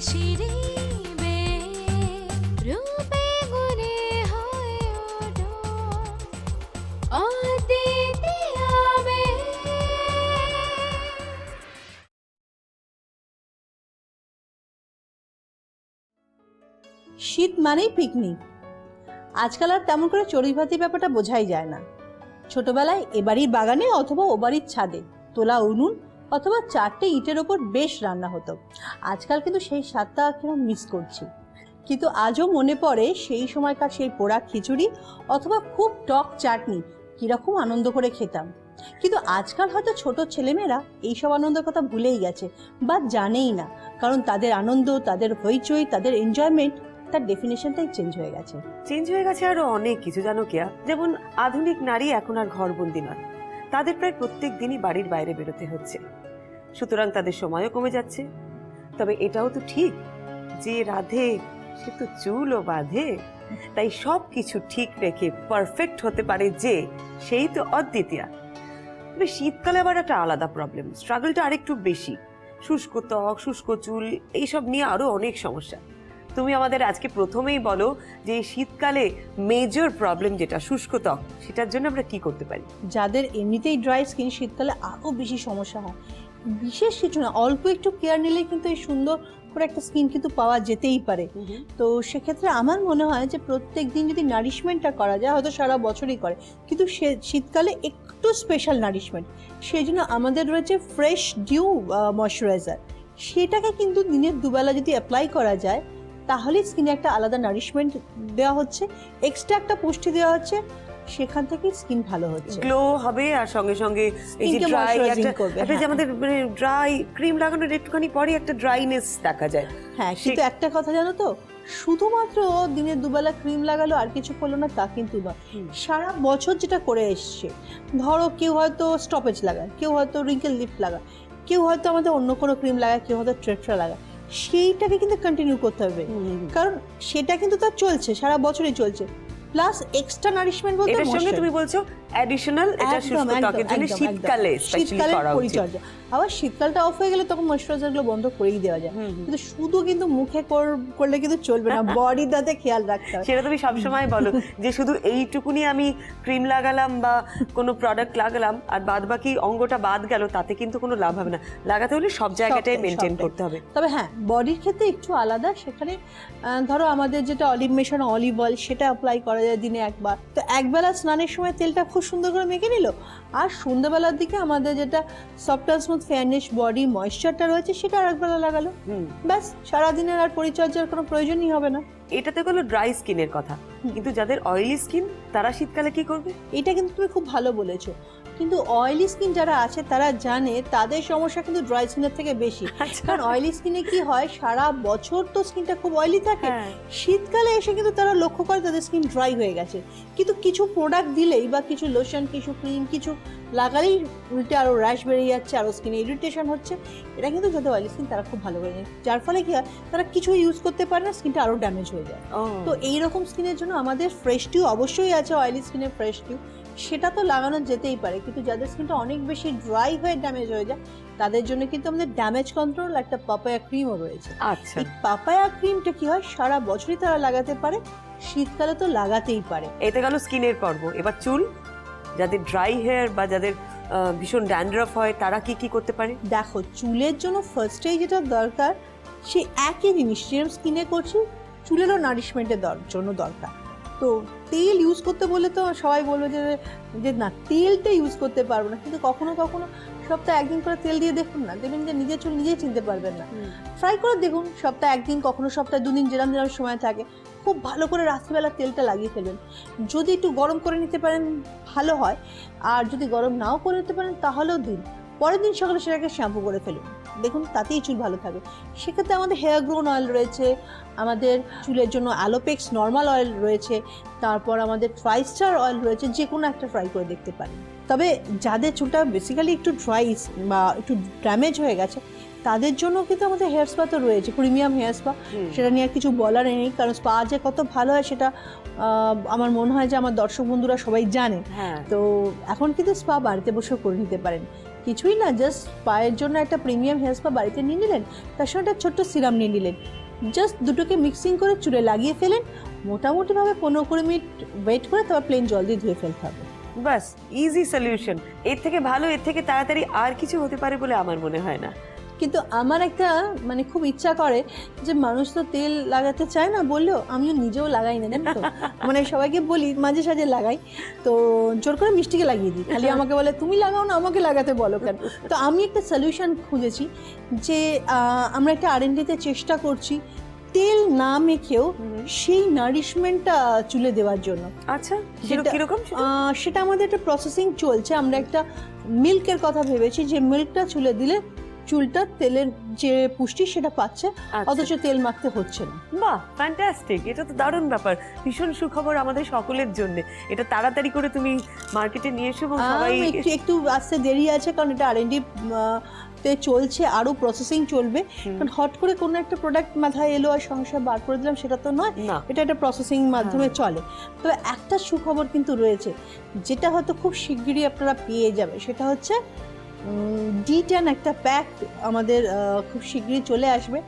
শীত মানেই পিকনিক। আজকাল আর তেমন করে চড়ুইভাতি ব্যাপারটা বোঝাই যায় না। ছোটবেলায় এ বাড়ির বাগানে অথবা ও বাড়ির ছাদে তোলা উনুন অথবা 4টে ইটের ওপর বেশ রান্না হতো। আজকাল কিন্তু সেই স্বাদটা কিরকম মিস করছি। কিন্তু আজও মনে পড়ে সেই সময়কার সেই পোড়া খিচুড়ি অথবা খুব টক চাটনি কিরকম আনন্দ করে খেতাম। কিন্তু আজকাল হয়তো ছোট ছেলেমেয়েরা এইসব আনন্দের কথা ভুলেই গেছে বা জানেই না, কারণ তাদের আনন্দ, তাদের হইচই, তাদের এনজয়মেন্ট, তার ডেফিনেশনটাই চেঞ্জ হয়ে গেছে। আরো অনেক কিছু, জানো কিয়া, যেমন আধুনিক নারী এখন আর ঘরবন্দি নয়, তাদের প্রায় প্রত্যেক দিনই বাড়ির বাইরে বেরোতে হচ্ছে, সুতরাং তাদের সময়ও কমে যাচ্ছে। তবে এটাও তো ঠিক যে রাধে সে তো চুলও বাঁধে, তাই সব কিছু ঠিক রেখে পারফেক্ট হতে পারে যে, সেই তো অদ্বিতীয়া। তবে শীতকালে আবার একটা আলাদা প্রবলেম, স্ট্রাগলটা আরেকটু বেশি। শুষ্ক ত্বক, শুষ্ক চুল, এইসব নিয়ে আরো অনেক সমস্যা। তুমি আমাদের আজকে প্রথমেই বলো যে শীতকালে মেজর প্রবলেম যেটা শুষ্ক ত্বক, সেটার জন্য আমরা কি করতে পারি? যাদের এমনিতেই ড্রাই স্কিন, শীতকালে আরো বেশি সমস্যা হয়। বিশেষ কিছু না, অল্প একটু কেয়ার নিলে কিন্তু এই সুন্দর করে একটা স্কিন কিন্তু পাওয়া যেতেই পারে। তো সেক্ষেত্রে আমার মনে হয় যে প্রত্যেক দিন যদি নারিশমেন্টটা করা যায়, হয়তো সারা বছরই করে, কিন্তু শীতকালে একটু স্পেশাল নারিশমেন্ট, সেই জন্য আমাদের রয়েছে ফ্রেশ ডিউ ময়শ্চারাইজার। সেটাকে কিন্তু দিনের দুবেলা যদি অ্যাপ্লাই করা যায়, তাহলে স্কিনে একটা আলাদা নারিশমেন্ট দেওয়া হচ্ছে, এক্সট্রা একটা পুষ্টি দেওয়া হচ্ছে, সেখান থেকে স্কিন ভালো হচ্ছে, গ্লো হবে। আর সঙ্গে সঙ্গে এই যে ড্রাই একটা যে আমাদের মানে ড্রাই ক্রিম লাগানোর একটুখানি পরে একটা ড্রাইনেস দেখা যায়। হ্যাঁ, কিন্তু একটা কথা জানো তো, শুধুমাত্র দিনে দুবেলা ক্রিম লাগালো আর কিছু করলো না তা কিন্তু নয়। সারা বছর যেটা করে এসছে, ধরো কেউ হয়তো স্টপেজ লাগায়, কেউ হয়তো রিঙ্কেল লিফট লাগায়, কেউ হয়তো আমাদের অন্য কোনো ক্রিম লাগায়, কেউ হয়তো ট্রেট্রা লাগায়, সেইটাকে কিন্তু কন্টিনিউ করতে হবে, কারণ সেটা কিন্তু তার চলছে, সারা বছরই চলছে। প্লাস এক্সট্রা নারিশমেন্ট বলতে এটার সঙ্গে তুমি বলছো অ্যাডিশনাল, এটা শুষ্ক ত্বকের জন্য শীতকালে স্পেশালি করা উচিত। আবার শীতকালটা অফ হয়ে গেলে তখন ময়শ্চারাইজার গুলো বন্ধ করেই দেওয়া যায়, কিন্তু শুধু কিন্তু মুখে করলে কিন্তু চলবে না, বডিটাতে খেয়াল রাখতে হবে। সেটা তুমি সবসময় বলো যে শুধু এইটুকুনি আমি ক্রিম লাগালাম বা কোনো প্রোডাক্ট লাগালাম আর বাদ বাকি অঙ্গটা বাদ গেল, তাতে কিন্তু কোনো লাভ হবে না। লাগাতে হলে সব জায়গাটাই মেনটেন করতে হবে। তবে হ্যাঁ, বডির ক্ষেত্রে একটু আলাদা। সেখানে ধরো আমাদের যেটা অলিভ মেশানো অলিভ অয়েল, সেটা অ্যাপ্লাই করা যায় দিনে একবার। তো একবেলা স্নানের সময় তেলটা খুব সুন্দর করে মেখে নিল, আর সন্ধ্যাবেলার দিকে আমাদের যেটা soft and smooth fairness body ময়েশ্চারটা রয়েছে, সেটা আর একবেলা লাগালো, ব্যাস সারাদিনের আর পরিচর্যার কোনো প্রয়োজনই হবে না। এটাতে হলো ড্রাই স্কিনের কথা, কিন্তু যাদের অয়েলি স্কিন তারা শীতকালে কি করবে? এটা কিন্তু তুমি খুব ভালো বলেছো, কিন্তু অয়েলি স্কিন যারা আছে তারা জানে তাদের সমস্যা কিন্তু ড্রাই স্কিনের থেকে বেশি। কারণ অয়েলি স্কিনে কি হয়, সারা বছর তো স্কিনটা খুব অয়েলি থাকে, শীতকালে এসে কিন্তু তারা লক্ষ্য করে তাদের স্কিন ড্রাই হয়ে গেছে, কিন্তু কিছু প্রোডাক্ট দিলেই বা কিছু লোশন, কিছু ক্রিম, কিছু লাগালেই উল্টে আরো র্যাশ বেরিয়ে যাচ্ছে, আরো স্কিনে ইরিটেশন হচ্ছে। এটা কিন্তু যাদের অয়েলি স্কিন তারা খুব ভালো করে জানে, যার ফলে কি হয়, তারা কিছু ইউজ করতে পারে না, স্কিনটা আরো ড্যামেজ হয়ে যায়। তো এইরকম স্কিনের জন্য আমাদের ফ্রেশ টিউ অবশ্যই আছে, অয়েলি স্কিনের ফ্রেশ টিউ, সেটা তো লাগানো যেতেই পারে। কিন্তু যাদের স্কিনটা অনেক বেশি ড্রাই হয়ে ড্যামেজ হয়ে যায়, তাদের জন্য কিন্তু আমাদের ড্যামেজ কন্ট্রোল একটা পাপায়া ক্রিমও রয়েছে। আচ্ছা, এই পাপায়া ক্রিমটা কি হয়, সারা বছরই তারা লাগাতে পারে, শীতকালে তো লাগাতেই পারে। এতে গেল স্কিনের পর্ব। এবার চুল, যাদের ড্রাই হেয়ার বা যাদের ভীষণ ড্যান্ড্রাফ হয়, তারা কি কি করতে পারে? দেখো, চুলের জন্য ফার্স্টেই যেটা দরকার, সে একই জিনিস যেরকম স্কিনে করছি, চুলেরও নারিশমেন্টের জন্য দরকার। তো তেল ইউজ করতে বললে তো সবাই বলবে যে না, তেলটা ইউজ করতে পারবো না, কিন্তু কখনো কখনো সপ্তাহে একদিন করে তেল দিয়ে দেখুন না, দেখবেন যে নিজের চুল নিজেই চিনতে পারবেন না। ট্রাই করে দেখুন, সপ্তাহে একদিন, কখনো সপ্তাহে 2 দিন, যেরকম সময় থাকে, খুব ভালো করে রাত্রিবেলা তেলটা লাগিয়ে ফেলবেন। যদি একটু গরম করে নিতে পারেন ভালো হয়, আর যদি গরম নাও করে নিতে পারেন তাহলেও দিন, পরের দিন সকালে সেটাকে শ্যাম্পু করে ফেলুন, দেখুন তাতেই চুল ভালো থাকবে। সেক্ষেত্রে আমাদের হেয়ার গ্রোন অয়েল রয়েছে, আমাদের চুলের জন্য অ্যালোপেক্স নর্মাল অয়েল রয়েছে, তারপর আমাদের ট্রাইস্টার অয়েল রয়েছে, যে কোনো একটা ট্রাই করে দেখতে পারেন। তবে যাদের চুলটা বেসিক্যালি একটু ড্রাই বা একটু ড্যামেজ হয়ে গেছে, তাদের জন্য কিন্তু আমাদের হেয়ার স্পা তো রয়েছে, প্রিমিয়াম হেয়ার স্পা, সেটা নিয়ে আর কিছু বলার নেই, কারণ স্পা যে কত ভালো হয় সেটা আমার মনে হয় যে আমার দর্শক বন্ধুরা সবাই জানে। তো এখন কিন্তু স্পা বাড়িতে বসেও করে নিতে পারেন। কিছুই না, জাস্ট পায়ের জন্য একটা প্রিমিয়াম হেয়ার স্পা বাড়িতে নিয়ে নিলেন, তার সঙ্গে একটা ছোট্ট সিরাম নিয়ে নিলেন, জাস্ট দুটোকে মিক্সিং করে চুলে লাগিয়ে ফেলেন, মোটামুটিভাবে 15-20 মিনিট ওয়েট করে তারপর প্লেন জল দিয়ে ধুয়ে ফেলতে হবে। বাস, ইজি সলিউশন। এর থেকে ভালো, এর থেকে তাড়াতাড়ি আর কিছু হতে পারে বলে আমার মনে হয় না। কিন্তু আমার একটা মানে খুব ইচ্ছা করে যে মানুষ তো তেল লাগাতে চায় না বললেও, আমিও নিজেও লাগাই না, জানো তো, মানে সবাইকে বলি মাঝে সাঝে লাগাই, তো জোর করে মিষ্টিকে লাগিয়ে দিই, খালি আমাকে বলে তুমি লাগাও না, আমাকে লাগাতে বলো কেন। তো আমি একটা সলিউশন খুঁজেছি যে আমরা একটা R&Dতে চেষ্টা করছি তেল না মেখেও সেই নারিশমেন্টটা চুলে দেওয়ার জন্য। আচ্ছা, সেটা- কিরকম? সেটা আমাদের একটা প্রসেসিং চলছে। আমরা একটা মিল্কের কথা ভেবেছি যে মিল্কটা চুলে দিলে চুলটা তেলের যে পুষ্টি সেটা পাচ্ছে, অথচ তেল মাখতে হচ্ছে না। বাহ, ফ্যান্টাস্টিক! এটা তো দারুণ ব্যাপার, ভীষণ সুখবর আমাদের সকলের জন্য। এটা তাড়াতাড়ি করে তুমি মার্কেটে নিয়ে এসো এবং সবাই একটু আসতে দেরি আছে, কারণ এটা R&D তে চলছে, আরো প্রসেসিং চলবে, কারণ হট করে কোনো একটা প্রোডাক্ট মাথায় এলো আর সঙ্গে সঙ্গে বার করে দিলাম সেটা তো নয়, এটা একটা প্রসেসিং মাধ্যমে চলে। তবে একটা সুখবর কিন্তু রয়েছে, যেটা হয়তো খুব শিগগিরই আপনারা পেয়ে যাবে, সেটা হচ্ছে D10 একটা প্যাক আমাদের খুব শিগগিরই চলে আসবে।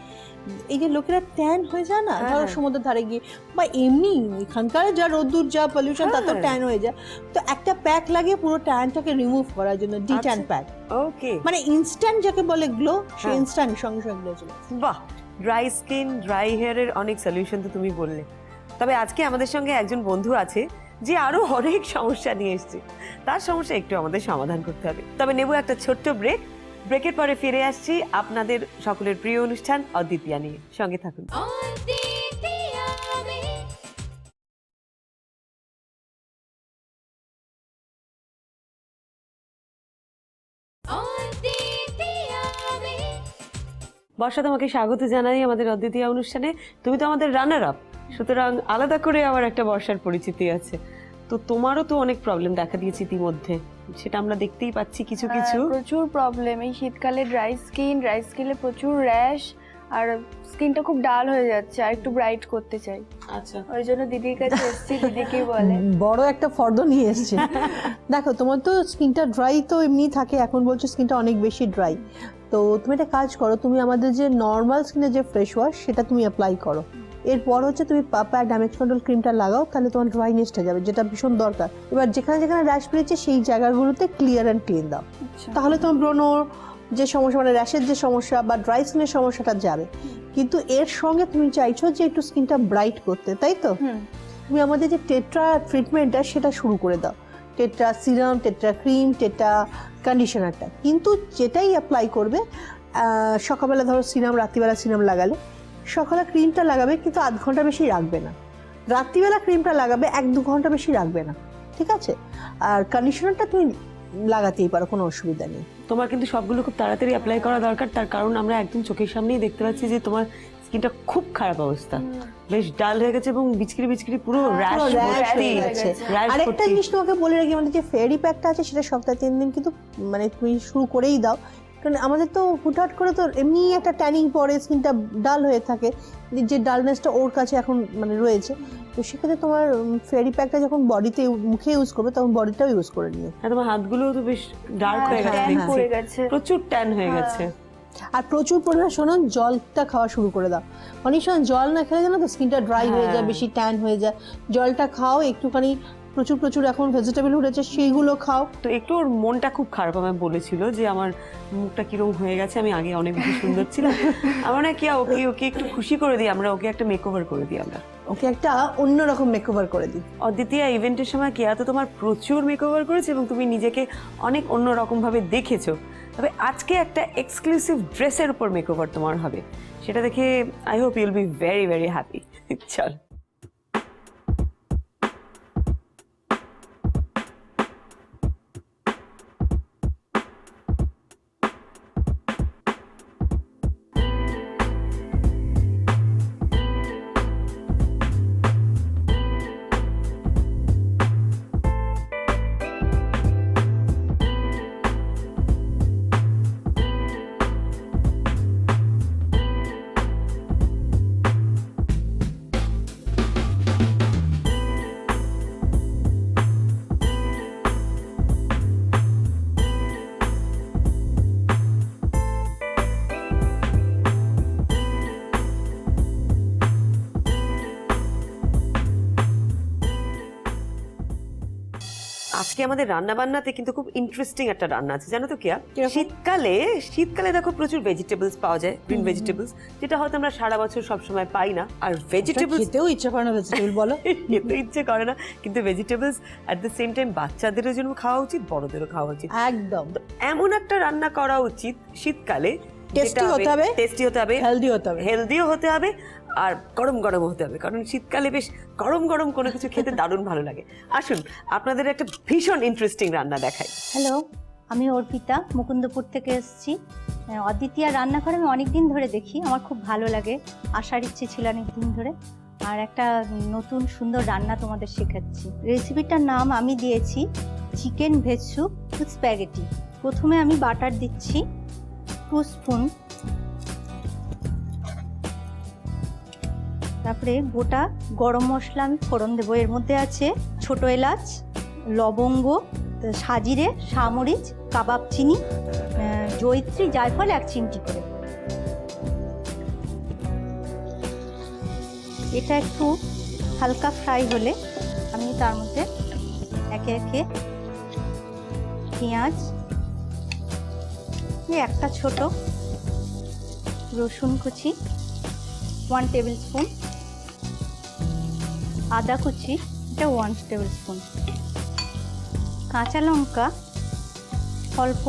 এই যে লোকেরা ট্যান হয়ে যায় না, ধরো সমুদ্রের ধারে গিয়ে বা এমনি এখানকার যা রোদ্দুর যা পলিউশন তাতে ট্যান হয়ে যায়, তো একটা প্যাক লাগে পুরো ট্যানটাকে রিমুভ করার জন্য, D10 প্যাক। ওকে, মানে ইনস্ট্যান্ট যাকে বলে গ্লো, সে ইনস্ট্যান্ট সঙ্গে সঙ্গে গ্লো চলে। বাহ, ড্রাই স্কিন, ড্রাই হেয়ারের অনেক সলিউশন তো তুমি বললে। তবে আজকে আমাদের সঙ্গে একজন বন্ধু আছে যে আরো অনেক সমস্যা নিয়ে এসেছে, তার সমস্যা একটু আমাদের সমাধান করতে হবে। তবে নেব একটা ছোট্ট ব্রেক, ব্রেকের পরে ফিরে আসছি আপনাদের সকলের প্রিয় অনুষ্ঠান অদ্বিতীয়া নিয়ে। সঙ্গে থাকুন। বর্ষা, তোমাকে স্বাগত জানাই আমাদের অদ্বিতীয়া অনুষ্ঠানে। তুমি তো আমাদের রানার আপ, সুতরাং আলাদা করে আমার একটা বর্ষার পরিচিতি আছে। তো তোমারও তো অনেক প্রবলেম দেখা দিয়েছে ইতিমধ্যে, সেটা আমরা দেখতেই পাচ্ছি কিছু কিছু। প্রচুর প্রবলেম এই শীতকালে, ড্রাই স্কিনে প্রচুর র্যাশ, আর স্কিনটা খুব ডাল হয়ে যাচ্ছে, আর একটু ব্রাইট করতে চাই। আচ্ছা, ওই জন্য দিদির কাছে এসেছি, দিদি কি বলে। বড় একটা ফর্দ নিয়ে এসছে। দেখো, তোমার তো স্কিনটা ড্রাই তো এমনি থাকে, এখন বলছো স্কিনটা অনেক বেশি ড্রাই, তো তুমি একটা কাজ করো, তুমি আমাদের যে নর্মাল স্কিনের যে ফ্রেশ ওয়াশ সেটা তুমি অ্যাপ্লাই করো, এরপর হচ্ছে তুমি পাপা ড্যামেজ কন্ট্রোল ক্রিমটা লাগাও, তাহলে তোমার ড্রাইনেসটা যাবে, যেটা ভীষণ দরকার। এবার যেখানে যেখানে র্যাশ বেরিয়েছে সেই জায়গাগুলোতে ক্লিয়ার অ্যান্ড ক্লিন দাও, তাহলে তোমার ব্রণ যে সমস্যা, মানে র্যাশের যে সমস্যা বা ড্রাই স্কিনের সমস্যাটা যাবে। কিন্তু এর সঙ্গে তুমি চাইছো যে একটু স্কিনটা ব্রাইট করতে, তাই তো? তুমি আমাদের যে টেট্রা ট্রিটমেন্টটা সেটা শুরু করে দাও, Tetra serum, Tetra cream, Tetra কন্ডিশনারটা। কিন্তু যেটাই অ্যাপ্লাই করবে, সকালবেলা ধরো সিরাম, রাত্রিবেলা সিরাম লাগালে, সকালে ক্রিমটা লাগাবে কিন্তু আধ ঘন্টা বেশি রাখবে না, রাত্রিবেলা ক্রিমটা লাগাবে 1-2 ঘন্টা বেশি রাখবে না, ঠিক আছে? আর কন্ডিশনারটা তুমি লাগাতেই পারো, কোনো অসুবিধা নেই। তোমার কিন্তু সবগুলো খুব তাড়াতাড়ি অ্যাপ্লাই করা দরকার, তার কারণ আমরা একদম চোখের সামনেই দেখতে পাচ্ছি যে তোমার স্কিনটা খুব খারাপ অবস্থা, বেশ ডাল হয়ে গেছে এবং বিচকিরি বিচকিরি পুরো র্যাশ হয়ে গেছে। আরেকটা জিনিস তোমাকে বলে রাখি, আমাদের যে ফেয়ারি প্যাকটা আছে সেটা সপ্তাহে 3 দিন কিন্তু মানে তুমি শুরু করেই দাও, কারণ আমাদের তো হুটহাট করে তো এমনি একটা ট্যানিং পরে স্কিনটা ডাল হয়ে থাকে, যে ডালনেসটা ওর কাছে এখন মানে রয়েছে, তো সেক্ষেত্রে তোমার ফেয়ারি প্যাকটা যখন বডিতে মুখে ইউজ করবে তখন বডিটাও ইউজ করে নিও। তোমার হাতগুলো তো বেশ ডার্ক হয়ে গেছে, প্রচুর ট্যান হয়ে গেছে। আর প্রচুর পরিমাণে শোনো, জলটা খাওয়া শুরু করে দাও। অনেক সময় জল না খেলে জানো তো স্কিনটা ড্রাই হয়ে যায়, বেশি ট্যান হয়ে যায়। জলটা খাও একটুখানি, প্রচুর প্রচুর এখন ভেজিটেবল উঠেছে সেইগুলো খাও। তো একটু ওর মনটা খুব খারাপ, আমায় বলেছিল যে আমার মুখটা কিরকম হয়ে গেছে, আমি আগে অনেক বেশি সুন্দর ছিলাম, আমরা না কি ওকে একটু খুশি করে দিই, আমরা ওকে একটা মেকওভার করে দিই, আমরা ওকে একটা অন্যরকম মেকওভার করে দিই। অদ্বিতীয়া ইভেন্টের সময় কেয়া তো তোমার প্রচুর মেকওভার করেছে এবং তুমি নিজেকে অনেক অন্যরকম ভাবে দেখেছো। তবে আজকে একটা এক্সক্লুসিভ ড্রেসের উপর মেকওভার তোমার হবে, সেটা দেখে I hope you'll be very very happy. চল। আজকে আমাদের রান্না বান্নাতে কিন্তু খুব ইন্টারেস্টিং একটা রান্না আছে, জানো তো কিয়া? কিরকম? শীতকালে দেখো প্রচুর ভেজিটেবলস পাওয়া যায়, গ্রিন ভেজিটেবলস, যেটা হয়তো আমরা সারা বছর সবসময় পাই না। আর ভেজিটেবলস খেতেও ইচ্ছা করে না ভেজিটেবল, বলো। খেতে ইচ্ছে করে না, কিন্তু vegetables at the same time বাচ্চাদেরও জন্য খাওয়া উচিত, বড়দেরও খাওয়া উচিত। একদম এমন একটা রান্না করা উচিত শীতকালে, টেস্টি হতে হবে, টেস্টি হতে হবে, হেলদি হতে হবে, হেলদিও হতে হবে, আর গরম গরম হতে হবে, কারণ শীতকালে বেশ গরম গরম কোনো কিছু খেতে দারুণ ভালো লাগে। আসুন আপনাদের একটা ভীষণ ইন্টারেস্টিং রান্না দেখাই। হ্যালো, আমি অর্পিতা, মুকুন্দপুর থেকে এসেছি। অদ্বিতীয়া রান্নাঘর আমি অনেক দিন ধরে দেখি, আমার খুব ভালো লাগে, আসার ইচ্ছে ছিল অনেক দিন ধরে। আর একটা নতুন সুন্দর রান্না তোমাদের শেখাচ্ছি। রেসিপিটার নাম আমি দিয়েছি chicken veg soup with spaghetti. প্রথমে আমি বাটার দিচ্ছি 2 স্পুন, তারপরে গোটা গরম মশলা আমি ফোড়ন দেবো। এর মধ্যে আছে ছোট এলাচ, লবঙ্গ, সাজিরে, সামরিচ, কাবাব চিনি, জয়িত্রী, জায়ফল 1 চিমটি করে। এটা একটু হালকা ফ্রাই হলে আমি তার মধ্যে একে একে পেঁয়াজ, একটা ছোট রসুন কুচি 1 টেবিল স্পুন, আদা কুচি এটা 1 টেবিল স্পুন, কাঁচা লঙ্কা অল্প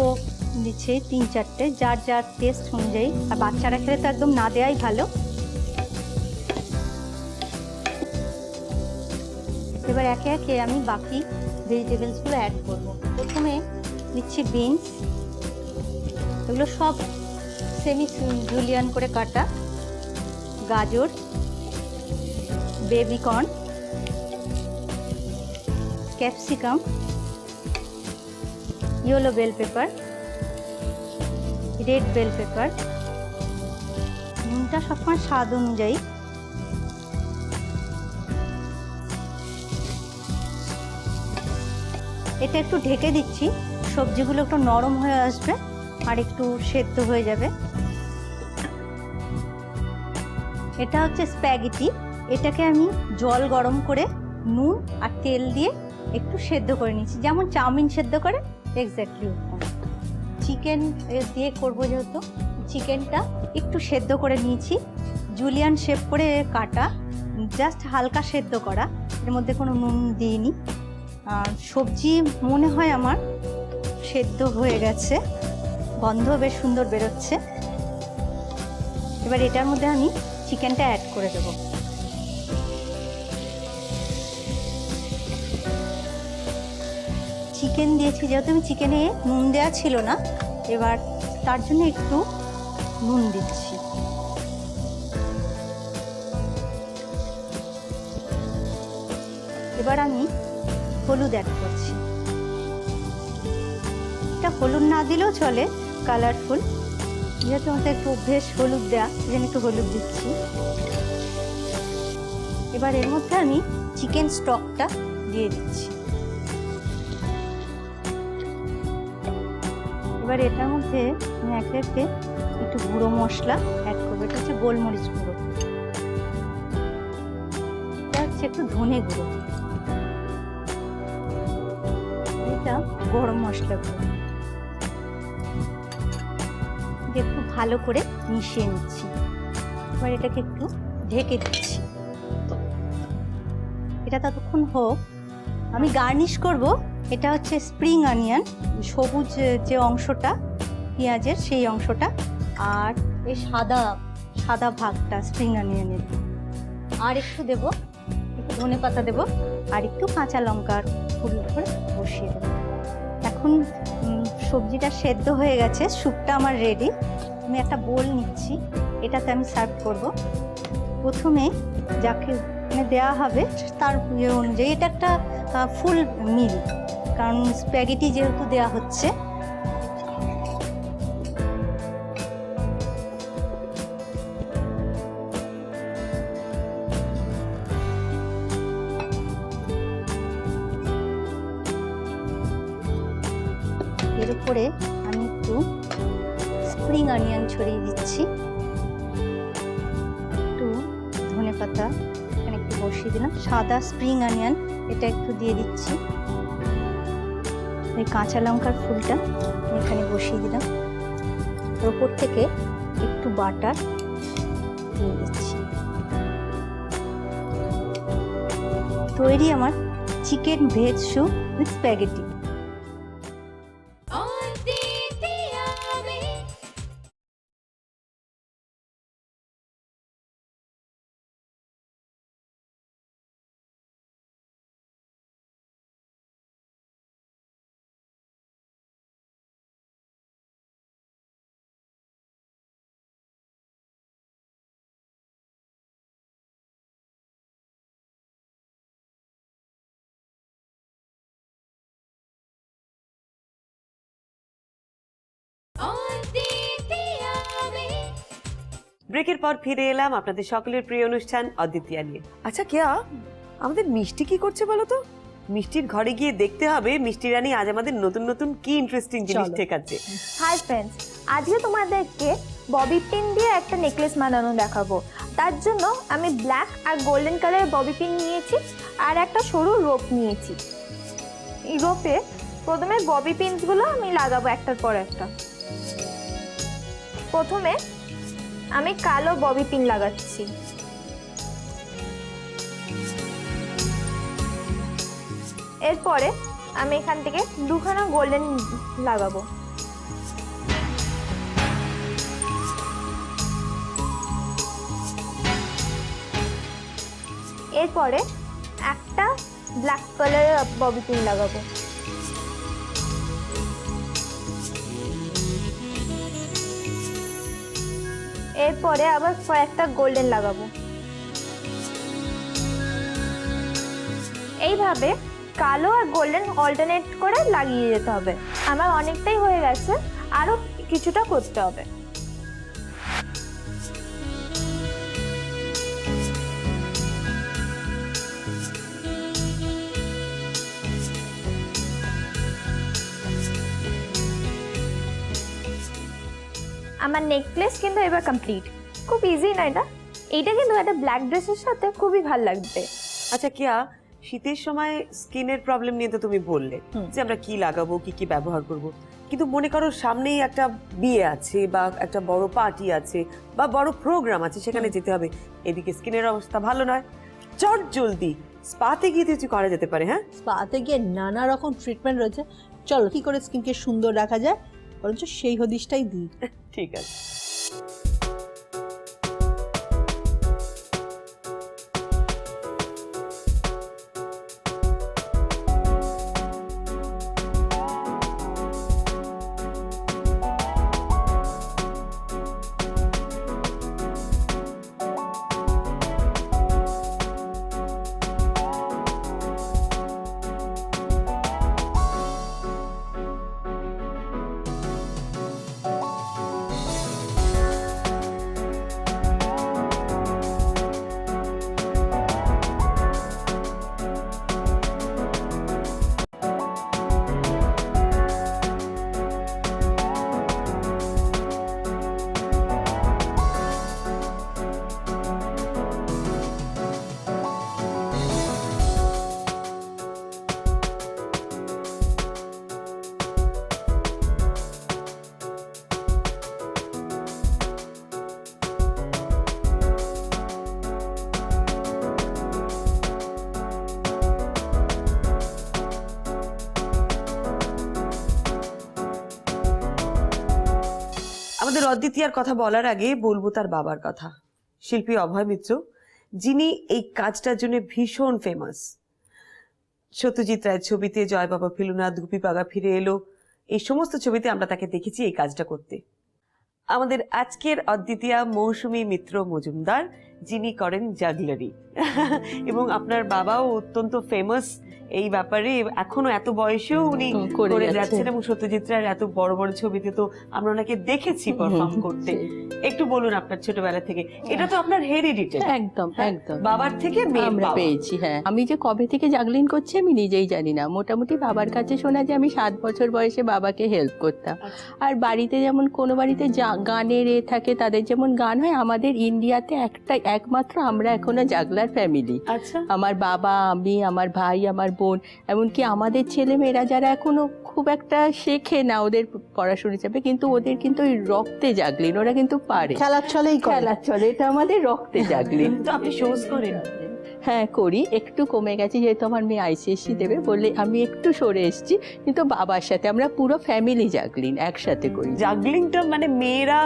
দিচ্ছে 3-4টে, যার যার টেস্ট অনুযায়ী। আর বাচ্চারা খেলে তো একদম না দেওয়াই ভালো। এবার একে একে আমি বাকি ভেজিটেবলসগুলো অ্যাড করব। প্রথমে দিচ্ছি বিনস, এগুলো সব সেমি জুলিয়ান করে কাটা, গাজর, baby corn, capsicum, yellow bell pepper, red bell pepper, নুনটা সবসময় স্বাদ অনুযায়ী। এটা একটু ঢেকে দিচ্ছি, সবজিগুলো একটু নরম হয়ে আসবে আর একটু সেদ্ধ হয়ে যাবে। এটা হচ্ছে স্প্যাগেটি, এটাকে আমি জল গরম করে নুন আর তেল দিয়ে একটু সেদ্ধ করে নিচ্ছি, যেমন চাউমিন সেদ্ধ করে এক্স্যাক্টলি ওরকম। চিকেন দিয়ে করবো যেহেতু, চিকেনটা একটু সেদ্ধ করে নিয়েছি, জুলিয়ান শেপ করে কাটা, জাস্ট হালকা সেদ্ধ করা, এর মধ্যে কোনো নুন দিইনি। আর সবজি মনে হয় আমার সেদ্ধ হয়ে গেছে, গন্ধ বেশ সুন্দর বেরোচ্ছে। এবার এটার মধ্যে আমি চিকেনটা অ্যাড করে দেবো। চিকেন দিয়েছি, যেহেতু আমি চিকেনে নুন দেওয়া ছিল না, এবার তার জন্য একটু নুন দিচ্ছি। এবার আমি হলুদ অ্যাড করছি। এটা হলুদ না দিলেও চলে, কালারফুল, যেহেতু আমাদের একটু অভ্যেস হলুদ দেওয়া, যেন একটু হলুদ দিচ্ছি। এবার এর মধ্যে আমি চিকেন স্টকটা দিয়ে দিচ্ছি। এবার এটার মধ্যে আমি একে একে একটু গুঁড়ো মশলা অ্যাড করবো। এটা হচ্ছে গোলমরিচ গুঁড়ো, এটা হচ্ছে একটু ধনে গুঁড়ো, এটা গরম মশলা গুঁড়ো, একটু ভালো করে মিশিয়ে নিচ্ছি। এবার এটাকে একটু ঢেকে দিচ্ছি, এটা ততক্ষণ হোক। আমি গার্নিশ করব, এটা হচ্ছে স্প্রিং অনিয়ন, সবুজ যে অংশটা পেঁয়াজের সেই অংশটা, আর এই সাদা সাদা ভাগটা স্প্রিং অনিয়নের, আর একটু দেবো, একটু ধনে পাতা দেবো, আর একটু কাঁচা লঙ্কার ফুল করে বসিয়ে দেবো। এখন সবজিটা সেদ্ধ হয়ে গেছে, স্যুপটা আমার রেডি। আমি একটা বোল নিচ্ছি, এটাতে আমি সার্ভ করব। প্রথমে যাকে দেওয়া হবে তার অনুযায়ী, এটা একটা ফুল মিল, কারণ স্প্যাগেটি যেহেতু দেওয়া হচ্ছে। এর উপরে আমি একটু স্প্রিং অনিয়ন ছড়িয়ে দিচ্ছি, একটু ধনেপাতা এখানে একটু বসিয়ে দিলাম, সাদা স্প্রিং অনিয়ন এটা একটু দিয়ে দিচ্ছি। এই কাঁচা লঙ্কার ফুলটা এখানে বসিয়ে দিলাম, ওর ওপর থেকে একটু বাটার দিয়ে দিচ্ছি। তৈরি আমার chicken veg soup with spaghetti. ব্রেকের পর ফিরে এলাম আপনাদের সকলের প্রিয় অনুষ্ঠান অদ্বিতীয়া নিয়ে। আচ্ছা কেয়া, আমাদের মিষ্টি কি করছে বলো তো? মিষ্টির ঘরে গিয়ে দেখতে হবে মিষ্টি রানী আজ আমাদের নতুন নতুন কি ইন্টারেস্টিং জিনিস চলো। শেখাচ্ছে। হাই ফ্রেন্ডস, আজকে তোমাদেরকে ববি পিন দিয়ে একটা নেকলেস বানানো দেখাবো। তার জন্য আমি ব্ল্যাক আর গোল্ডেন কালারের ববি পিন নিয়েছি আর একটা সরু রোপ নিয়েছি। এই রোপে প্রথমে ববি পিনসগুলো আমি লাগাবো একটার পর একটা। প্রথমে আমি কালো ববি পিন লাগাচ্ছি, এরপরে আমি এখান থেকে দুখানা গোল্ডেন লাগাবো। এরপরে একটা ব্ল্যাক কালারের ববি পিন লাগাবো। এরপরে আবার কয়েকটা গোল্ডেন লাগাবো। এইভাবে কালো আর গোল্ডেন অল্টারনেট করে লাগিয়ে যেতে হবে। আমার অনেকটাই হয়ে গেছে, আরো কিছুটা করতে হবে। আমার নেকলেস কিন্তু এবার কমপ্লিট। খুব ইজি না এটা? এইটা কিন্তু একটা ব্ল্যাক ড্রেসের সাথে খুবই ভালো লাগবে। আচ্ছা কেয়া, শীতের সময় স্কিনের প্রবলেম নিয়ে তো তুমি বললে যে আমরা কি লাগাবো, কি কি ব্যবহার করব, কিন্তু মনে করো সামনেই একটা বিয়ে আছে বা একটা বড় পার্টি আছে বা বড় প্রোগ্রাম আছে, সেখানে যেতে হবে, এদিকে স্কিনের অবস্থা ভালো নয়, চট জলদি স্পাতে গিয়ে কিছু করা যেতে পারে। হ্যাঁ, স্পাতে গিয়ে নানা রকম ট্রিটমেন্ট রয়েছে, চলো কি করে স্কিনকে সুন্দর রাখা যায় বরঞ্চ সেই হদিশটাই দিই। ঠিক আছে। আমাদের অদ্বিতীয়ার কথা বলার আগে বলবো তার বাবার কথা, শিল্পী অভয় মিত্র, যিনি এই কাজটার জন্য ভীষণ ফেমাস। সত্যজিৎ রায়ের ছবিতে জয় বাবা ফেলুনাথ, গুপি পাগা ফিরে এলো, এই সমস্ত ছবিতে আমরা তাকে দেখেছি এই কাজটা করতে। আমাদের আজকের অদ্বিতীয়া মৌসুমী মিত্র মজুমদার, যিনি করেন জাগলারি, এবং আপনার বাবাও অত্যন্ত ফেমাস এই ব্যাপারে, এখনো এত বয়সেও উনি করে যাচ্ছেন, এবং সত্যজিৎ রায়ের এত বড় বড় ছবিতে তো আমরা ওনাকে দেখেছি পারফর্ম করতে। একটু বলুন আপনার ছোটবেলা থেকে, এটা তো আপনার হেরিডিটেড। একদম একদম বাবার থেকে আমরা পেয়েছি। হ্যাঁ, আমি যে কবে থেকে জাগলিন করছি আমি নিজেই জানি না। মোটামুটি বাবার কাছে শোনা যে আমি 7 বছর বয়সে বাবাকে হেল্প করতাম। আর বাড়িতে যেমন কোনো বাড়িতে গানের থাকে, তাদের যেমন গান হয়, আমাদের ইন্ডিয়াতে একমাত্র আমরা এখনো জাগলার ফ্যামিলি। আচ্ছা, আমার বাবা, আমি, আমার ভাই, আমার বোন, এমনকি আমাদের ছেলে মেয়েরা যারা এখনো খুব একটা শেখে না ওদের পড়াশোনা হিসাবে, কিন্তু ওদের কিন্তু ওই রক্তে জাগলিন, ওরা কিন্তু পারে, খেলার ছলেই করে। খেলার চলে, এটা আমাদের রক্তে জাগলিন। তো আপনি শোজ করেন? হ্যাঁ করি, একটু কমে গেছে যেহেতু আমার মেয়ে আইসিএসসি দেবে বলে আমি একটু সরে এসেছি, কিন্তু বাবার সাথে আমরা পুরো ফ্যামিলি জাগলিন একসাথে করি। জাগলিংটা মানে মেয়েরা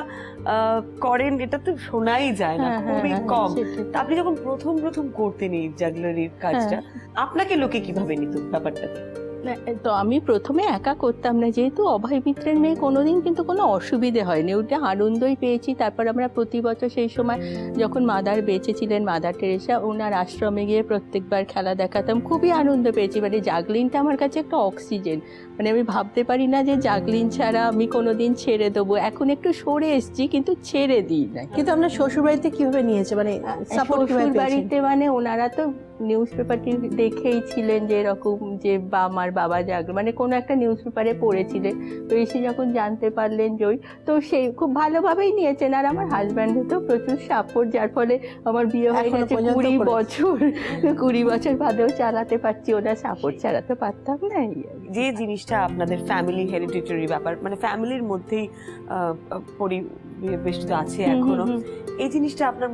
করেন এটা তো শোনাই যায় না, হ্যাঁ, খুবই হ্যাঁ, কম। সেটাই। তা আপনি যখন প্রথম করতেন এই জাগলারির কাজটা, আপনাকে লোকে কিভাবে নিত ব্যাপারটাতে? না, তো আমি প্রথমে একা করতাম না, যেহেতু অভয় মিত্রের মেয়ে কোনোদিন কিন্তু কোনো অসুবিধে হয়নি, ওটা আনন্দই পেয়েছি। তারপর আমরা প্রতি বছর সেই সময় যখন মাদার বেঁচে ছিলেন, মাদার টেরেসা, ওনার আশ্রমে গিয়ে প্রত্যেকবার খেলা দেখাতাম, খুবই আনন্দ পেয়েছি। মানে জাগলিনটা আমার কাছে একটা অক্সিজেন, মানে আমি ভাবতে পারি না যে জাগলিন ছাড়া আমি কোনোদিন ছেড়ে দেবো। এখন একটু সরে এসেছি কিন্তু ছেড়ে দিই না। কিন্তু আপনার শ্বশুর বাড়িতে কিভাবে নিয়েছে, মানে সাপোর্ট কিভাবে শ্বশুর পেয়েছেন? বাড়িতে মানে ওনারা তো নিউজ পেপারটি দেখেই ছিলেন যে এরকম যে আমার বাবা জাগলো, মানে কোনো একটা নিউজ পেপারে পড়েছিলেন, তো এসে যখন জানতে পারলেন যে তো সেই খুব ভালোভাবেই নিয়েছেন। আর আমার হাজব্যান্ডও তো প্রচুর সাপোর্ট, যার ফলে আমার বিয়ে হয়ে এখনো গেছে পর্যন্ত 20 করেছে। বছর, 20 বছর বাদেও চালাতে পারছি, ওনার সাপোর্ট ছাড়া তো পারতাম না। এই আর কি। যে জিনিসটা আপনাদের ফ্যামিলি হেরিডিটারি ব্যাপার, মানে ফ্যামিলির মধ্যেই পরিবেষ্টিত আছে এখনো, এই জিনিসটা আপনার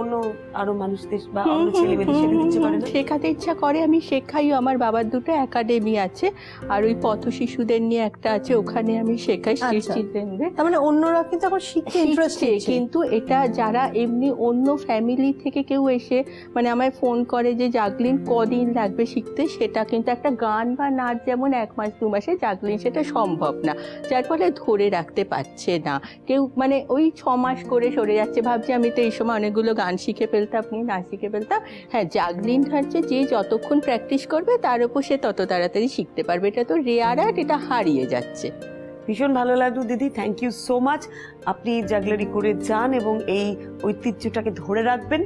অন্য আরো মানুষদের বা অন্য ছেলে মেয়েদের শেখাতে ইচ্ছে করে না? শেখাতে ইচ্ছা করে, আমি শেখাইও। আমার বাবার দুটো একাডেমি আছে, আর ওই পথ শিশুদের নিয়ে একটা আছে, ওখানে আমি শেখাই স্ট্রিট আচ্ছা। চিলড্রেনদের। তার মানে অন্যরা কিন্তু এখন শিখতে ইন্টারেস্টেড, শিখছে, কিন্তু এটা যারা এমনি অন্য ফ্যামিলি থেকে কেউ এসে মানে আমায় ফোন করে যে জাগলিন কদিন লাগবে শিখতে, সেটা কিন্তু একটা গান বা নাচ যেমন 1 মাস 2 মাসে জাগলিন সেটা সম্ভব না, যার ফলে ধরে রাখতে পারছে না কেউ। মানে ওই 6 মাস করে সরে যাচ্ছে, ভাবছি আমি তো এই সময় অনেকগুলো গান শিখে ফেলতাম, আপনি নাচ শিখে ফেলতাম। হ্যাঁ, জাগলিন হচ্ছে যে যতক্ষণ প্র্যাকটিস করবে তার উপর সে তত তাড়াতাড়ি শিখতে পারবে, এটা তো রেয়ার আর্ট, এটা হারিয়ে যাচ্ছে। ভীষণ ভালো লাগলো দিদি, থ্যাংক ইউ সো মাচ। আপনি জাগলারি করে যান এবং এই ঐতিহ্যটাকে ধরে রাখবেন।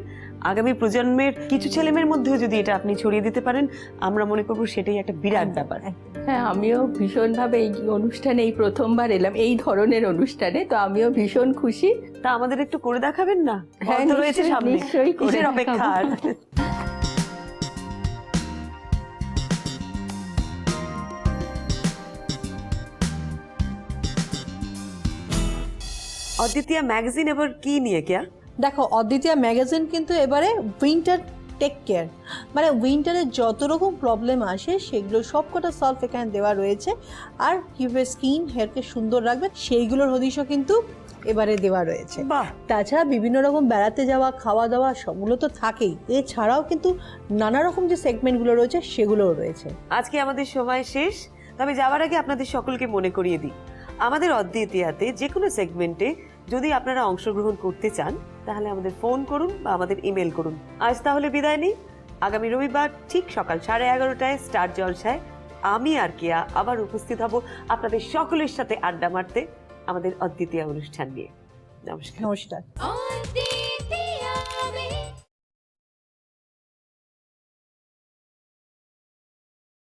আগামী প্রজন্মের কিছু ছেলেমেয়ের মধ্যেও যদি এটা আপনি ছড়িয়ে দিতে পারেন, আমরা মনে করবো সেটাই একটা বিরাট ব্যাপার। হ্যাঁ, আমিও ভীষণভাবে এই অনুষ্ঠানে, এই প্রথমবার এলাম এই ধরনের অনুষ্ঠানে, তো আমিও ভীষণ খুশি। তা আমাদের একটু করে দেখাবেন না? হ্যাঁ, বন্ধ রয়েছে নিশ্চয়ই, সামনে, নিশ্চয়ই করে কিসের অপেক্ষা আর? অদ্বিতীয়া ম্যাগাজিন এবার কি নিয়ে কেয়া? দেখো, অদ্বিতীয়া ম্যাগাজিন কিন্তু এবারে উইন্টার টেক কেয়ার, মানে উইন্টারে যত রকম প্রবলেম আসে সেগুলো সবকটা সলভ এখানে দেওয়া রয়েছে। আর কীভাবে স্কিন হেয়ারকে সুন্দর রাখবে সেইগুলোর হদিশও কিন্তু এবারে দেওয়া রয়েছে। বাহ, তাছাড়া বিভিন্ন রকম বেড়াতে যাওয়া, খাওয়া দাওয়া সবগুলো তো থাকেই, এছাড়াও কিন্তু নানা রকম যে সেগমেন্টগুলো রয়েছে সেগুলোও রয়েছে। আজকে আমাদের সময় শেষ, তবে যাওয়ার আগে আপনাদের সকলকে মনে করিয়ে দিই, আমাদের অদ্বিতীয়াতে যে কোনো সেগমেন্টে যদি আপনারা অংশগ্রহণ করতে চান তাহলে আমাদের ফোন করুন বা আমাদের ইমেল করুন। আজ তাহলে বিদায় নিই। আগামী রবিবার ঠিক সকাল 11:30টায় স্টার জলসায় আমি আর কেয়া আবার উপস্থিত হব আপনাদের সকলের সাথে আড্ডা মারতে আমাদের অদ্বিতীয়া অনুষ্ঠান নিয়ে। নমস্কার। নমস্কার।